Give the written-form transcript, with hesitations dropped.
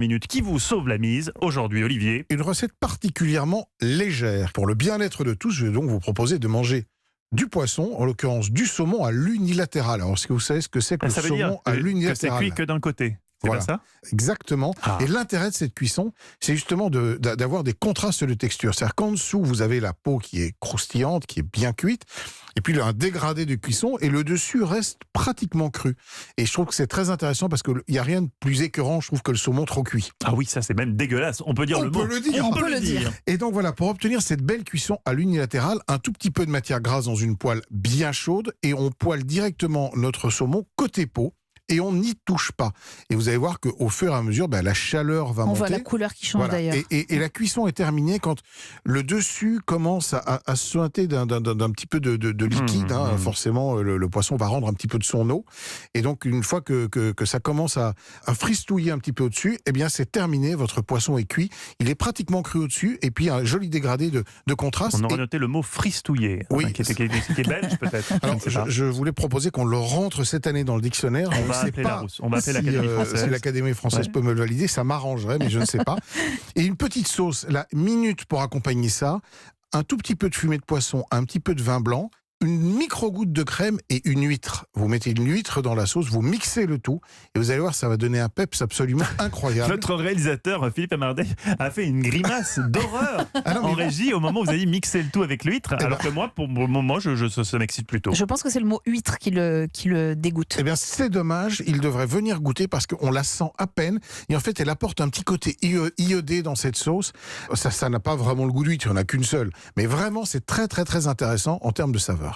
Minute qui vous sauve la mise aujourd'hui, Olivier. Une recette particulièrement légère. Pour le bien-être de tous, je vais donc vous proposer de manger du poisson, en l'occurrence du saumon à l'unilatéral. Alors, est-ce que vous savez ce que c'est que le Ça veut dire saumon à que c'est l'unilatéral? cuit que d'un côté. C'est Voilà. pas ça? Exactement. Ah. Et l'intérêt de cette cuisson, c'est justement d'avoir des contrastes de texture. C'est-à-dire qu'en dessous, vous avez la peau qui est croustillante, qui est bien cuite, et puis un dégradé de cuisson, et le dessus reste pratiquement cru. Et je trouve que c'est très intéressant parce qu'il n'y a rien de plus écœurant, je trouve, que le saumon trop cuit. Ah oui, ça c'est même dégueulasse. On peut dire On le peut mot. le dire. On peut le dire. Et donc voilà, pour obtenir cette belle cuisson à l'unilatéral, un tout petit peu de matière grasse dans une poêle bien chaude, et on poêle directement notre saumon côté peau. Et on n'y touche pas. Et vous allez voir qu'au fur et à mesure, la chaleur va monter. On voit la couleur qui change d'ailleurs. Et la cuisson est terminée quand le dessus commence à se suinter d'un petit peu de liquide. Forcément, le poisson va rendre un petit peu de son eau. Et donc, une fois que ça commence à fristouiller un petit peu au-dessus, eh bien, c'est terminé. Votre poisson est cuit. Il est pratiquement cru au-dessus. Et puis, un joli dégradé de contraste. On aurait noté le mot fristouiller, oui, qui est belge peut-être. Alors, je voulais proposer qu'on le rentre cette année dans le dictionnaire. On va appeler l'Académie française. Si l'Académie française peut me le valider, ça m'arrangerait, mais je ne sais pas. Et une petite sauce, la minute pour accompagner ça, un tout petit peu de fumée de poisson, un petit peu de vin blanc, une micro-goutte de crème et une huître. Vous mettez une huître dans la sauce, vous mixez le tout, et vous allez voir, ça va donner un peps absolument incroyable. Notre réalisateur, Philippe Amardet, a fait une grimace d'horreur en régie au moment où vous avez mixé le tout avec l'huître, alors que moi, pour le moment, ça m'excite plutôt. Je pense que c'est le mot huître qui le dégoûte. Eh bien, c'est dommage, il devrait venir goûter parce qu'on la sent à peine, et en fait, elle apporte un petit côté iodé dans cette sauce. Ça n'a pas vraiment le goût d'huître, il n'y en a qu'une seule, mais vraiment, c'est très, très, très intéressant en termes de saveur.